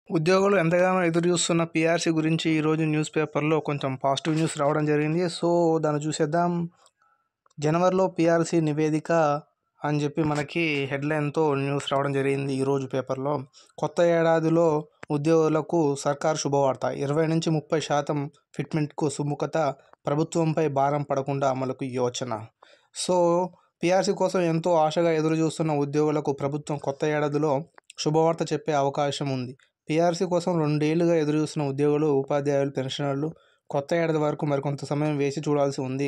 ఉద్యోగులు ఎంతగానో ఎదురు చూస్తున్న పీఆర్సీ గురించి ఈరోజు న్యూస్ పేపర్లో కొంచెం పాజిటివ్ న్యూస్ రావడం జరిగింది. సో దాన్ని చూసేద్దాం. జనవరిలో పీఆర్సీ నివేదిక అని చెప్పి మనకి హెడ్లైన్తో న్యూస్ రావడం జరిగింది ఈరోజు పేపర్లో. కొత్త ఏడాదిలో ఉద్యోగులకు సర్కారు శుభవార్త. 20-30% ఫిట్మెంట్కు సుముఖత, ప్రభుత్వంపై భారం పడకుండా అమలుకు యోచన. సో పీఆర్సీ కోసం ఎంతో ఆశగా ఎదురు చూస్తున్న ఉద్యోగులకు ప్రభుత్వం కొత్త ఏడాదిలో శుభవార్త చెప్పే అవకాశం ఉంది. పీఆర్సీ కోసం 2 ఏళ్లుగా ఎదురుచూస్తున్న ఉద్యోగులు, ఉపాధ్యాయులు, పెన్షనర్లు కొత్త ఏడాది వరకు మరికొంత సమయం వేచి చూడాల్సి ఉంది.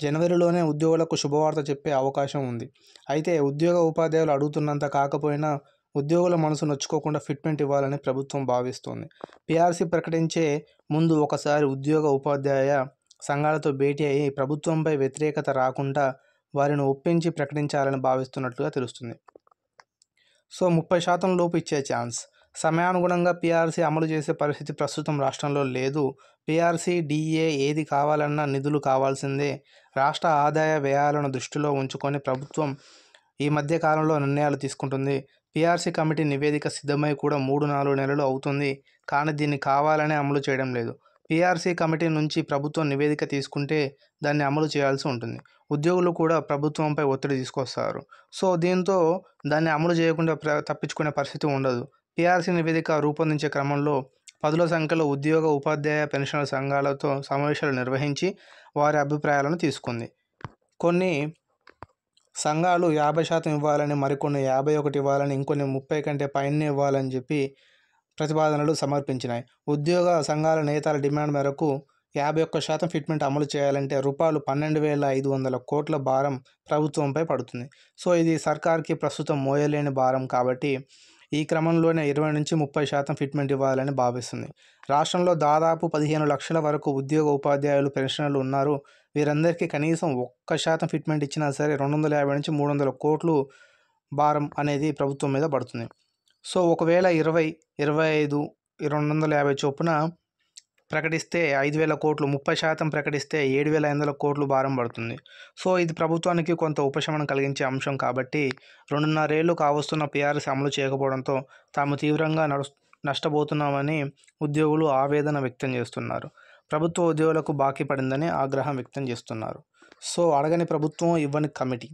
జనవరిలోనే ఉద్యోగులకు శుభవార్త చెప్పే అవకాశం ఉంది. అయితే ఉద్యోగ ఉపాధ్యాయులు అడుగుతున్నంత కాకపోయినా ఉద్యోగుల మనసు నొచ్చుకోకుండా ఫిట్మెంట్ ఇవ్వాలని ప్రభుత్వం భావిస్తోంది. పీఆర్సీ ప్రకటించే ముందు ఒకసారి ఉద్యోగ ఉపాధ్యాయ సంఘాలతో భేటీ అయి ప్రభుత్వంపై వ్యతిరేకత రాకుండా వారిని ఒప్పించి ప్రకటించాలని భావిస్తున్నట్లుగా తెలుస్తుంది. సో 30% లోపు ఇచ్చే ఛాన్స్. సమయానుగుణంగా పీఆర్సీ అమలు చేసే పరిస్థితి ప్రస్తుతం రాష్ట్రంలో లేదు. పీఆర్సీ, డీఏ ఏది కావాలన్నా నిధులు కావాల్సిందే. రాష్ట్ర ఆదాయ వ్యయాలను దృష్టిలో ఉంచుకొని ప్రభుత్వం ఈ మధ్య కాలంలో నిర్ణయాలు తీసుకుంటుంది. పీఆర్సీ కమిటీ నివేదిక సిద్ధమై కూడా 3-4 నెలలు అవుతుంది. కానీ దీన్ని కావాలనే అమలు చేయడం లేదు. పీఆర్సీ కమిటీ నుంచి ప్రభుత్వం నివేదిక తీసుకుంటే దాన్ని అమలు చేయాల్సి ఉంటుంది. ఉద్యోగులు కూడా ప్రభుత్వంపై ఒత్తిడి తీసుకొస్తారు. సో దీంతో దాన్ని అమలు చేయకుండా తప్పించుకునే పరిస్థితి ఉండదు. పీఆర్సీ నివేదిక రూపొందించే క్రమంలో పదుల సంఖ్యలో ఉద్యోగ, ఉపాధ్యాయ, పెన్షనర్ సంఘాలతో సమావేశాలు నిర్వహించి వారి అభిప్రాయాలను తీసుకుంది. కొన్ని సంఘాలు 50% ఇవ్వాలని, మరికొన్ని 51% ఇవ్వాలని, ఇంకొన్ని 30 కంటే పైనే ఇవ్వాలని చెప్పి ప్రతిపాదనలు సమర్పించినాయి. ఉద్యోగ సంఘాల నేతల డిమాండ్ మేరకు 51% ఫిట్మెంట్ అమలు చేయాలంటే రూపాయలు 12,500 కోట్ల భారం ప్రభుత్వంపై పడుతుంది. సో ఇది సర్కార్కి ప్రస్తుతం మోయలేని భారం కాబట్టి ఈ క్రమంలోనే 20-30% ఫిట్మెంట్ ఇవ్వాలని భావిస్తుంది. రాష్ట్రంలో దాదాపు 15 లక్షల వరకు ఉద్యోగ, ఉపాధ్యాయులు, పెన్షనర్లు ఉన్నారు. వీరందరికీ కనీసం 1% ఫిట్మెంట్ ఇచ్చినా సరే 250-300 కోట్లు భారం అనేది ప్రభుత్వం మీద పడుతుంది. సో ఒకవేళ 20, 25, 250 చొప్పున ప్రకటిస్తే 5,000 కోట్లు, 30% ప్రకటిస్తే 7,500 కోట్లు భారం పడుతుంది. సో ఇది ప్రభుత్వానికి కొంత ఉపశమనం కలిగించే అంశం కాబట్టి 2.5 ఏళ్లు కావస్తున్న పీఆర్సీ అమలు చేయకపోవడంతో తాము తీవ్రంగా నష్టపోతున్నామని ఉద్యోగులు ఆవేదన వ్యక్తం చేస్తున్నారు. ప్రభుత్వ ఉద్యోగులకు బాకీ పడిందని ఆగ్రహం వ్యక్తం చేస్తున్నారు. సో అడగని ప్రభుత్వం, ఇవ్వని కమిటీ.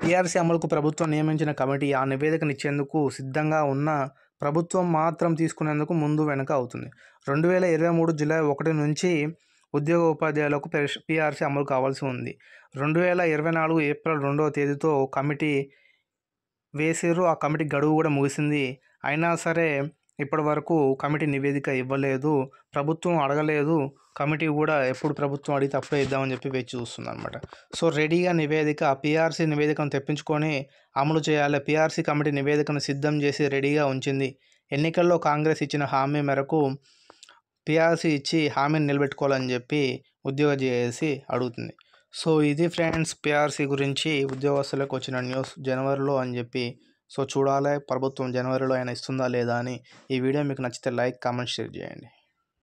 పీఆర్సీ అమలుకు ప్రభుత్వం నియమించిన కమిటీ ఆ నివేదికనిచ్చేందుకు సిద్ధంగా ఉన్న ప్రభుత్వం మాత్రం తీసుకునేందుకు ముందు వెనుక అవుతుంది. 2023 జూలై 1 నుంచి ఉద్యోగ ఉపాధ్యాయులకు పీఆర్సీ అమలు కావాల్సి ఉంది. 2024 ఏప్రిల్ 2వ తేదీతో కమిటీ వేసిర్రు. ఆ కమిటీ గడువు కూడా ముగిసింది. అయినా సరే ఇప్పటి వరకు కమిటీ నివేదిక ఇవ్వలేదు. ప్రభుత్వం అడగలేదు. కమిటీ కూడా ఎప్పుడు ప్రభుత్వం అడిగితే అప్పుడే ఇద్దామని చెప్పి వేచి చూస్తుంది అనమాట. సో రెడీగా నివేదిక, పీఆర్సీ నివేదికను తెప్పించుకొని అమలు చేయాలి. పీఆర్సీ కమిటీ నివేదికను సిద్ధం చేసి రెడీగా ఉంచింది. ఎన్నికల్లో కాంగ్రెస్ ఇచ్చిన హామీ మేరకు పీఆర్సీ ఇచ్చి హామీని నిలబెట్టుకోవాలని చెప్పి ఉద్యోగ జేఏసీ అడుగుతుంది. సో ఇది ఫ్రెండ్స్ పీఆర్సీ గురించి ఉద్యోగస్తులకు వచ్చిన న్యూస్ జనవరిలో అని చెప్పి. సో చూడాలి ప్రభుత్వం జనవరిలో అయినా ఇస్తుందా లేదా అని. ఈ వీడియో మీకు నచ్చితే లైక్, కామెంట్, షేర్ చేయండి.